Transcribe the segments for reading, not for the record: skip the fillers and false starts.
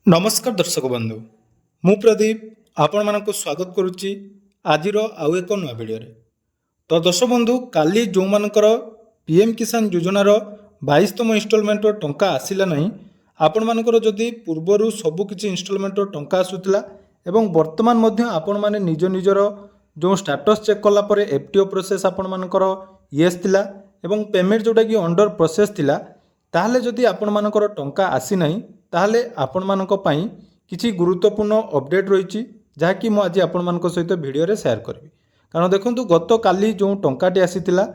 नमस्कार दर्शक बंधु मु प्रदीप आपण मानक स्वागत करुच्ची आज आउ एक नुआ भिडियो तो दर्शक बंधु काली जो मानकर पीएम किसान योजनार 22तम इनस्टॉलमेंट टंका आसिला नहीं आपण मानकर जदि पूर्वर सबुकिछि इनस्टॉलमेंट टंका आसुतिला एवं वर्तमान मध्य आपण माने निज निजर जो स्टेटस चेक कला परे एफटीओ प्रोसेस आपण मानकर येस थिला एवं पेमेंट जोटा कि अंडर प्रोसेस थिला ताहले जदि आपण मानकर टंका आसी नहीं ताहले आपण मानक पई किछि गुरुत्वपूर्ण अपडेट रही जहाँकि मु आज आपण मानक सहित वीडियो रे शेयर करी कारण देखंतु गत काली जो टंकाटी आसीतिला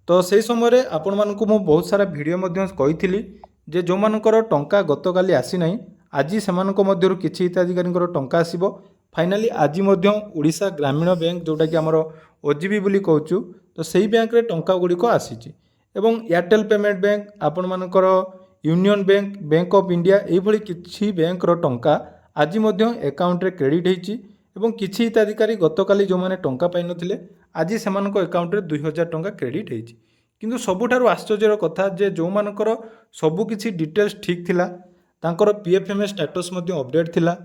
तो से समय आपण मानक मु बहुत सारा वीडियो मध्य कहिथिली जे जो मानकर टंका गत काली आसी नाही आज सेमानक मध्यरु किछि हिताधिकारींकर टंका आसीबो फाइनाली आज मध्य ओडिशा ग्रामीण बैंक जोटा कि हमर ओजीबी बोली कहूचु तो सेही बैंक रे टंका गुड़िक आसीची एवं एयरटेल पेमेंट बैंक आपण मानकर union bank bank of India यही किसी बैंक टंका आज एकाउंट रे क्रेडिट होती एवं किसी हिताधिकारी गतकाली जो मैंने टंका पाई नथिले आज से एकाउंट रे 2000 टंका क्रेडिट होती किंतु सबुठारु आश्चर्यर कथा जे जो मानकर सबु किछि डिटेल्स ठीक थिला तांकर पीएफएमएस स्टेटस मध्य अपडेट थिला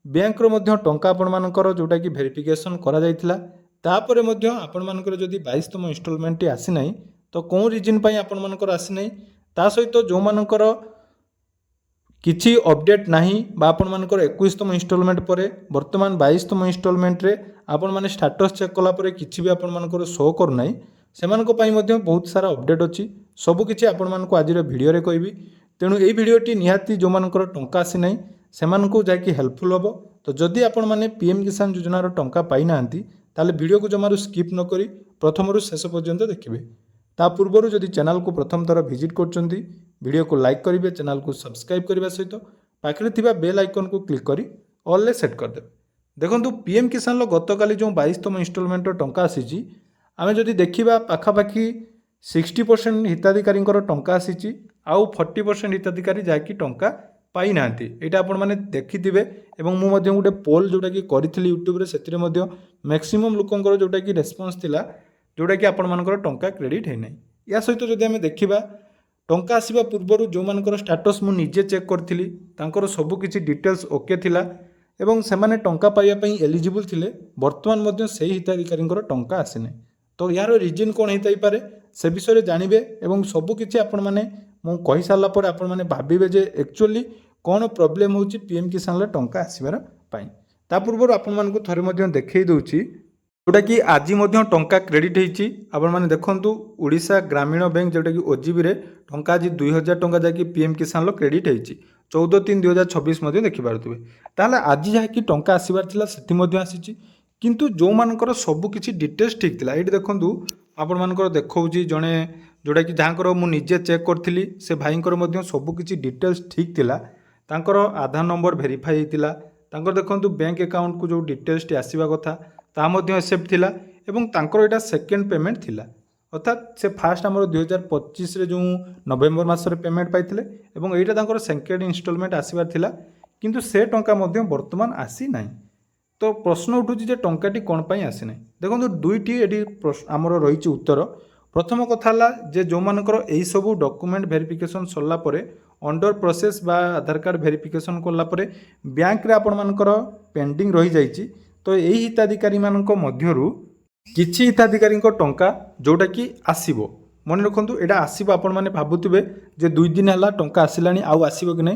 बैंक रो मध्य टंका आपण मानकर जोटा कि वेरिफिकेशन करा जायतिला तापरे मध्य आपण मानकर जदी 22तम इनस्टॉलमेंट आसी नाही तो कोन रीजन पई आपण मानकर आसी नाही ता सहित जो मानकर किछि अपडेट नाही बा आपण मानकर 21तम इनस्टॉलमेंट परे वर्तमान 22तम इनस्टॉलमेंट रे आपण माने स्टेटस चेक कला परे किछि भी आपण मानकर शो कर नाही सेमानको पई मध्य बहुत सारा अपडेट अछि सब किछि आपण मानको आजिर वीडियो रे कहबी तेणु एई वीडियोटी निहाती जो मानकर टंका आसी नाही सेमानको जाकी हेल्पफुल होबो तो जदि आपण माने पीएम किसान योजना रो टंका पाई नांती ताले वीडियो को जमारू स्किप न करी प्रथमरु शेष पर्यंत देखिबे ता पूर्व जदि चैनल को प्रथम थर विजिट करछंती वीडियो को लाइक करेंगे चैनल को सब्सक्राइब करने सहित पाखे थी बेल आइकन को क्लिक कर ऑल सेट करदे देखो पीएम किसान गत काली जो 22तम इनस्टॉलमेंट टंका आसी आम जदि देखा पाखापाखि 60% हिताधिकारी टंका आसी आउ 40% हिताधिकारी जहाँकि टंका पाई ना यहाँ आपण मैंने देखिथे और गोटे पोल जोटा कि करी यूट्यूब से मैक्सिमम लोकंर जोटा कि रेस्पॉन्स थिला जोटा कि आपण मानकर टंका क्रेडिट है ना या सहित जदि आम देखा टंका आसवा पूर्वर जो मानकर स्टेटस मु निजे चेक करी तांकर सब किछि डिटेल्स ओके थिला एवं सेमाने टंका पाइबा पई एलिजिबल थिले वर्तमान मध्य सेही हिताधिकारींकर टंका आसे नै तो यार रीजन कोन हेताई पारे से विषय जानिबे एवं सब किछि आपण माने मु कहि सारला पर आपण माने भाबिबे जे एक्चुअली कोन प्रॉब्लम होउछि पीएम किसान ला टंका आसीबार पई ता पूर्वर आपण मानको थरे मध्य देखै दउछि जोटा कि आज टंका क्रेडिट होती आपण मैंने देखूँ ओडिशा ग्रामीण बैंक जोटा कि ओजीबी रे टंका आज 2000 टंका जाकि पीएम किसान क्रेडिट होती 14/3/2026 देखिपारे ताहले आज जहाँकि टंका आसबार थिला सेठी आसी किंतु जो मानकर सब किछि डिटेल्स ठीक थिला एठी देखंतु आपण मानकर देखौछि जणे जोटा कि जहाँकर मु निजे चेक करथिली से भाईंकर मध्य सब किछि डिटेल्स ठीक थिला तांकर आधार नंबर वेरीफाई हेतिला तांकर देखंतु बैंक अकाउंट को जो डिटेल्स टी आसीबा कथा ता मध्य एक्सेप्ट थिला एवं तांकर एटा सेकेंड पेमेंट थिला अर्थात से फास्ट आमर 2025 रे जो नवेम्बर मासरे पेमेंट पाइथिले एवं एटा तांकर सेकेंड इनस्टॉलमेंट आसीबार थिला किंतु से टंका मध्य वर्तमान आसी नाही तो प्रश्न उठुछि जे टंकाटी कोन पई आसी नाही देखंतु दुईटी एडी आमर रहिछि उत्तर प्रथम कथा ला जे जो मानकर एई सब डॉक्यूमेंट वेरिफिकेशन सरला परे अंडर प्रोसेस बा आधार कार्ड वेरिफिकेशन करला परे बैंक रे आपण मानकर पेंडिंग रहि जाइछि तो यही हिताधिकारी मानक मध्यरु किछि हिताधिकारी टंका जोटा कि आसीबो मन रखंतु एटा आसीबो आपण माने भाबुथिबे जे 2 दिन हला टंका आसिलानी आउ आसीबो कि नै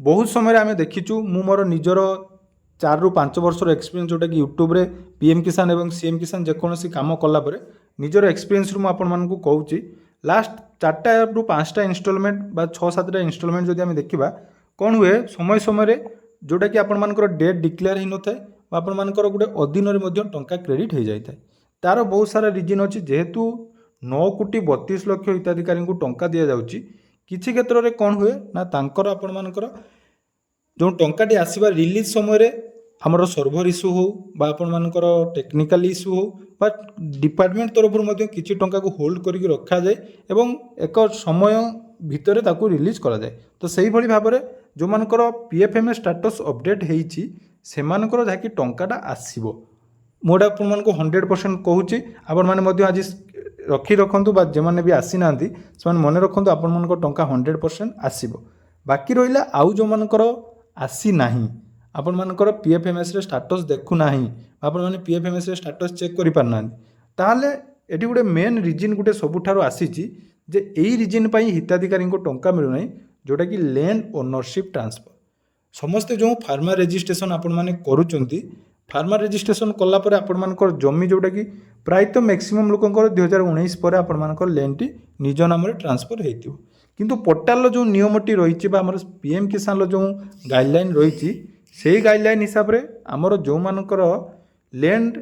बहुत समय आमे देखिचु मु मोर निजर 4 ରୁ 5 वर्षर एक्सपीरियंस जोटा कि यूट्यूब रे पीएम किसान एवं सीएम किसान जेकोसी काम कला परे निजर एक्सपीरियंस रु मु आपण मानकु कहूची लास्ट 4टा ରୁ 5टा इनस्टॉलमेंट बा 6-7टा इनस्टॉलमेंट जदि आमे देखिबा कोन हुए समय समय जोटा कि आपण मानकर डेट डिक्लेयर हि नथाय आपण मानकर गोटे अधीन टंका क्रेडिट हो जाए तार बहुत सारा रिजन अच्छी जेहेतु 9,32,00,000 हिताधिकारी को टंका दि जाऊँगी किसी क्षेत्र में कौन हुए ना तांकर आपण मानकर जो टंकाटी आसवा रिलीज समय आमर सर्भर इश्यू हो बा आपण मानकर टेक्निकल इश्यू हो बा डिपार्टमेंट तरफ किसी टंका को होल्ड करके रखा जाए एवं एक समय भितर ताकू रिलीज करा जाए तो सही भली भाव में जो मानकर पीएफएमएस स्टेटस अपडेट होईची सेमानकर जहाँकि टंकाटा आसो मोटा आपको 100% कहूँ आपण मैंने आज रखी रखु जो मैंने भी आसी ना से मन रखु आपण टंका 100% आसो बाकी रहा आउ जो मानकर ଆସିନାହିଁ, ଆପଣମାନଙ୍କର PFMSରେ ଷ୍ଟାଟସ୍ ଦେଖୁନାହିଁ, ଆପଣମାନେ PFMSରେ ଷ୍ଟାଟସ୍ ଚେକ୍ କରିପାରୁନାହାନ୍ତି, ତାହେଲେ ଏଠି ଗୋଟେ ମେନ୍ ରିଜିନ୍ ଗୋଟେ ସବୁଠାରୁ ଆସିଛି ଯେ ଏଇ ରିଜିନ୍ ପାଇଁ ହିତାଧିକାରୀଙ୍କୁ ଟଙ୍କା ମିଳୁନାହିଁ, ଯେଉଁଟାକି ଲ୍ୟାଣ୍ଡ ଓନରସିପ୍ ଟ୍ରାନ୍ସଫର। ସମସ୍ତେ ଯେଉଁ ଫାର୍ମା ରେଜିଷ୍ଟ୍ରେସନ୍ ଆପଣମାନେ କରୁଛନ୍ତି, ଫାର୍ମା ରେଜିଷ୍ଟ୍ରେସନ୍ କଲା ପରେ ଆପଣମାନଙ୍କର ଜମି ଯେଉଁଟାକି ପ୍ରାୟତଃ ମ୍ୟାକ୍ସିମମ୍ ଲୋକଙ୍କର 2019 ପରେ ଆପଣମାନଙ୍କର ଲ୍ୟାଣ୍ଡଟି ନିଜ ନାମରେ ଟ୍ରାନ୍ସଫର ହେଇଥିବ। କିନ୍ତୁ ପୋର୍ଟାଲର ଯେଉଁ ନିୟମଟି ରହିଛି ବା ଆମର PM କିଷାନର ଯେଉଁ ଗାଇଡ଼ଲାଇନ୍ ରହିଛି, ସେଇ ଗାଇଡ଼ଲାଇନ୍ ହିସାବରେ ଆମର ଯେଉଁମାନଙ୍କର ଲ୍ୟାଣ୍ଡ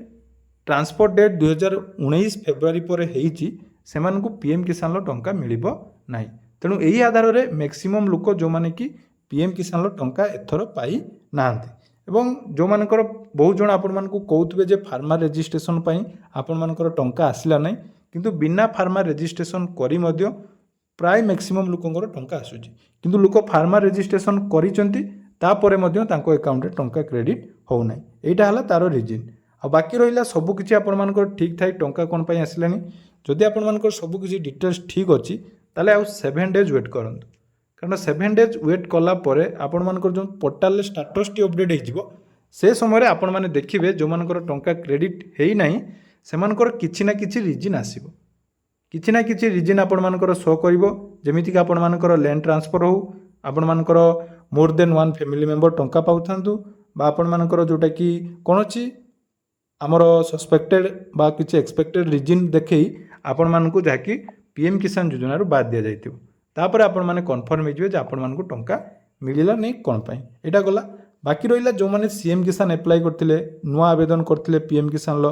ଟ୍ରାନ୍ସଫର ଡେଟ୍ 2019 ଫେବୃଆରୀ ପରେ ହେଇଛି, ସେମାନଙ୍କୁ PM କିଷାନର ଟଙ୍କା ମିଳିବ ନାହିଁ। ତେଣୁ ଏହି ଆଧାରରେ ମ୍ୟାକ୍ସିମମ୍ ଲୋକ ଯେଉଁମାନେ କି PM କିଷାନର ଟଙ୍କା ଏଥର ପାଇନାହାନ୍ତି। ଏବଂ ଯେଉଁମାନଙ୍କର ବହୁତ ଜଣ ଆପଣମାନଙ୍କୁ କହୁଥିବେ ଯେ ଫାର୍ମା ରେଜିଷ୍ଟ୍ରେସନ୍ ପାଇଁ ଆପଣମାନଙ୍କର ଟଙ୍କା ଆସିଲା ନାହିଁ, କିନ୍ତୁ ବିନା ଫାର୍ମା ରେଜିଷ୍ଟ୍ରେସନ୍ କରି ମଧ୍ୟ ପ୍ରାୟ ମ୍ୟାକ୍ସିମମ୍ ଲୋକଙ୍କର ଟଙ୍କା ଆସୁଛି। କିନ୍ତୁ ଲୋକ ଫାର୍ମା ରେଜିଷ୍ଟ୍ରେସନ୍ କରିଛନ୍ତି, ତାପରେ ମଧ୍ୟ ତାଙ୍କ ଆକାଉଣ୍ଟରେ ଟଙ୍କା କ୍ରେଡ଼ିଟ୍ ହେଉନାହିଁ। ଏଇଟା ହେଲା ତା'ର ରିଜିନ୍। ଆଉ ବାକି ରହିଲା ସବୁକିଛି ଆପଣମାନଙ୍କର ଠିକ୍ ଥାଇ ଟଙ୍କା କ'ଣ ପାଇଁ ଆସିଲାନି। ଯଦି ଆପଣମାନଙ୍କର ସବୁକିଛି ଡିଟେଲ୍ସ ଠିକ୍ ଅଛି, ତାହେଲେ ଆଉ 7 days ୱେଟ୍ କରନ୍ତୁ। କାରଣ 7 days ୱେଟ୍ କଲା ପରେ ଆପଣମାନଙ୍କର ଯେଉଁ ପୋର୍ଟାଲରେ ଷ୍ଟାଟସ୍ଟି ଅପଡ଼େଟ୍ ହେଇଯିବ, ସେ ସମୟରେ ଆପଣମାନେ ଦେଖିବେ ଯେଉଁମାନଙ୍କର ଟଙ୍କା କ୍ରେଡ଼ିଟ୍ ହେଇନାହିଁ, ସେମାନଙ୍କର କିଛି ନା କିଛି ରିଜିନ୍ ଆସିବ। କିଛି ନା କିଛି ରିଜିନ୍ ଆପଣମାନଙ୍କର ଶୋ କରିବ, ଯେମିତିକି ଆପଣମାନଙ୍କର ଲ୍ୟାଣ୍ଡ ଟ୍ରାନ୍ସଫର ହେଉ, ଆପଣମାନଙ୍କର ମୋର୍ ଦେନ୍ 1 ଫ୍ୟାମିଲି ମେମ୍ବର ଟଙ୍କା ପାଉଥାନ୍ତୁ, ବା ଆପଣମାନଙ୍କର ଯେଉଁଟାକି କୌଣସି ଆମର ସସ୍ପେକ୍ଟେଡ଼ ବା କିଛି ଏକ୍ସପେକ୍ଟେଡ଼ ରିଜିନ୍ ଦେଖେଇ ଆପଣମାନଙ୍କୁ ଯାହାକି PM କିଷାନ ଯୋଜନାରୁ ବାଦ୍ ଦିଆଯାଇଥିବ। ତାପରେ ଆପଣମାନେ କନଫର୍ମ ହେଇଯିବେ ଯେ ଆପଣମାନଙ୍କୁ ଟଙ୍କା ମିଳିଲା ନାହିଁ କ'ଣ ପାଇଁ। ଏଇଟା ଗଲା। ବାକି ରହିଲା ଯେଉଁମାନେ CM କିଷାନ ଆପ୍ଲାଏ କରିଥିଲେ, ନୂଆ ଆବେଦନ କରିଥିଲେ PM କିଷାନର,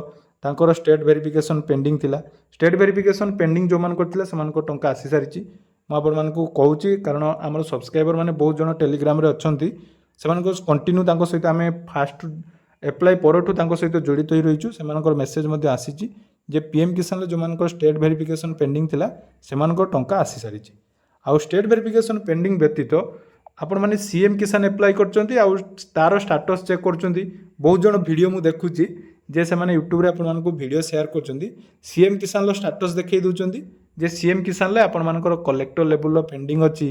ତାଙ୍କର ଷ୍ଟେଟ୍ ଭେରିଫିକେସନ୍ ପେଣ୍ଡିଂ ଥିଲା। ଷ୍ଟେଟ୍ ଭେରିଫିକେସନ୍ ପେଣ୍ଡିଂ ଯେଉଁମାନଙ୍କର ଥିଲା ସେମାନଙ୍କ ଟଙ୍କା ଆସିସାରିଛି। ମୁଁ ଆପଣମାନଙ୍କୁ କହୁଛି, କାରଣ ଆମର ସବସ୍କ୍ରାଇବର ମାନେ ବହୁତ ଜଣ ଟେଲିଗ୍ରାମରେ ଅଛନ୍ତି, ସେମାନଙ୍କ କଣ୍ଟିନ୍ୟୁ ତାଙ୍କ ସହିତ ଆମେ ଫାଷ୍ଟ ଆପ୍ଲାଏ ପରଠୁ ତାଙ୍କ ସହିତ ଜଡ଼ିତ ହୋଇ ରହିଛୁ। ସେମାନଙ୍କର ମେସେଜ୍ ମଧ୍ୟ ଆସିଛି ଯେ PM କିଷାନର ଯେଉଁମାନଙ୍କର ଷ୍ଟେଟ୍ ଭେରିଫିକେସନ୍ ପେଣ୍ଡିଂ ଥିଲା, ସେମାନଙ୍କର ଟଙ୍କା ଆସିସାରିଛି। ଆଉ ଷ୍ଟେଟ୍ ଭେରିଫିକେସନ୍ ପେଣ୍ଡିଂ ବ୍ୟତୀତ ଆପଣମାନେ CM କିଷାନ ଆପ୍ଲାଏ କରିଛନ୍ତି, ଆଉ ତା'ର ଷ୍ଟାଟସ୍ ଚେକ୍ କରୁଛନ୍ତି। ବହୁତ ଜଣ ଭିଡ଼ିଓ ମୁଁ ଦେଖୁଛି ଯେ ସେମାନେ ୟୁଟ୍ୟୁବରେ ଆପଣମାନଙ୍କୁ ଭିଡ଼ିଓ ସେୟାର କରୁଛନ୍ତି, CM କିଷାନର ଷ୍ଟାଟସ୍ ଦେଖାଇ ଦେଉଛନ୍ତି ଯେ CM କିଷାନରେ ଆପଣମାନଙ୍କର କଲେକ୍ଟର ଲେବୁଲର ପେଣ୍ଡିଂ ଅଛି,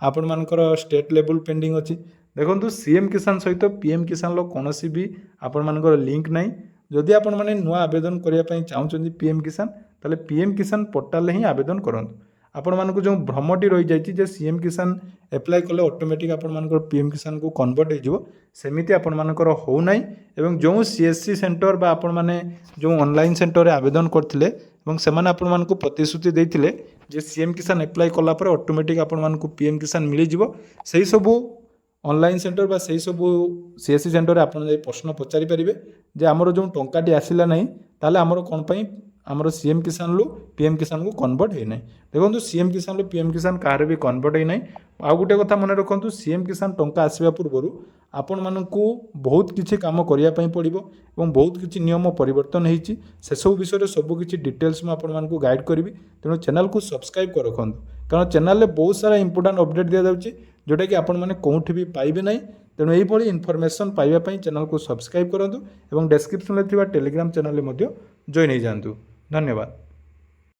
ଆପଣମାନଙ୍କର ଷ୍ଟେଟ୍ ଲେବୁଲ ପେଣ୍ଡିଂ ଅଛି। ଦେଖନ୍ତୁ, CM କିଷାନ ସହିତ PM କିଷାନର କୌଣସି ବି ଆପଣମାନଙ୍କର ଲିଙ୍କ୍ ନାହିଁ। ଯଦି ଆପଣମାନେ ନୂଆ ଆବେଦନ କରିବା ପାଇଁ ଚାହୁଁଛନ୍ତି PM କିଷାନ, ତାହେଲେ PM କିଷାନ ପୋର୍ଟାଲରେ ହିଁ ଆବେଦନ କରନ୍ତୁ। ଆପଣମାନଙ୍କୁ ଯେଉଁ ଭ୍ରମଟି ରହିଯାଇଛି ଯେ CM କିଷାନ ଆପ୍ଲାଏ କଲେ ଅଟୋମେଟିକ୍ ଆପଣମାନଙ୍କର PM କିଷାନକୁ କନଭର୍ଟ ହେଇଯିବ, ସେମିତି ଆପଣମାନଙ୍କର ହେଉନାହିଁ। ଏବଂ ଯେଉଁ CSC ସେଣ୍ଟର ବା ଆପଣମାନେ ଯେଉଁ ଅନଲାଇନ୍ ସେଣ୍ଟରରେ ଆବେଦନ କରିଥିଲେ ଏବଂ ସେମାନେ ଆପଣମାନଙ୍କୁ ପ୍ରତିଶ୍ରୁତି ଦେଇଥିଲେ ଯେ CM କିଷାନ ଆପ୍ଲାଏ କଲା ପରେ ଅଟୋମେଟିକ୍ ଆପଣମାନଙ୍କୁ PM କିଷାନ ମିଳିଯିବ, ସେହିସବୁ ଅନଲାଇନ୍ ସେଣ୍ଟର ବା ସେହିସବୁ CSC ସେଣ୍ଟରରେ ଆପଣ ଯାଇ ପ୍ରଶ୍ନ ପଚାରି ପାରିବେ ଯେ ଆମର ଯେଉଁ ଟଙ୍କାଟି ଆସିଲା ନାହିଁ, ତାହେଲେ ଆମର କ'ଣ ପାଇଁ ଆମର CM କିଷାନରୁ PM କିଷାନକୁ କନଭର୍ଟ ହେଇନାହିଁ। ଦେଖନ୍ତୁ, CM କିଷାନରୁ PM କିଷାନ କାହାର ବି କନଭର୍ଟ ହେଇନାହିଁ। ଆଉ ଗୋଟେ କଥା ମନେ ରଖନ୍ତୁ, CM କିଷାନ ଟଙ୍କା ଆସିବା ପୂର୍ବରୁ ଆପଣମାନଙ୍କୁ ବହୁତ କିଛି କାମ କରିବା ପାଇଁ ପଡ଼ିବ ଏବଂ ବହୁତ କିଛି ନିୟମ ପରିବର୍ତ୍ତନ ହେଇଛି। ସେସବୁ ବିଷୟରେ ସବୁକିଛି ଡିଟେଲ୍ସ ମୁଁ ଆପଣମାନଙ୍କୁ ଗାଇଡ଼ କରିବି। ତେଣୁ ଚ୍ୟାନେଲକୁ ସବସ୍କ୍ରାଇବ୍ କରି ରଖନ୍ତୁ, କାରଣ ଚ୍ୟାନେଲରେ ବହୁତ ସାରା ଇମ୍ପୋର୍ଟାଣ୍ଟ ଅପଡ଼େଟ୍ ଦିଆଯାଉଛି, ଯେଉଁଟାକି ଆପଣମାନେ କେଉଁଠି ବି ପାଇବେ ନାହିଁ। ତେଣୁ ଏହିଭଳି ଇନଫର୍ମେସନ୍ ପାଇବା ପାଇଁ ଚ୍ୟାନେଲକୁ ସବସ୍କ୍ରାଇବ୍ କରନ୍ତୁ ଏବଂ ଡେସ୍କ୍ରିପ୍ସନରେ ଥିବା ଟେଲିଗ୍ରାମ ଚ୍ୟାନେଲରେ ମଧ୍ୟ ଜଏନ୍ ହେଇଯାଆନ୍ତୁ। ଧନ୍ୟବାଦ।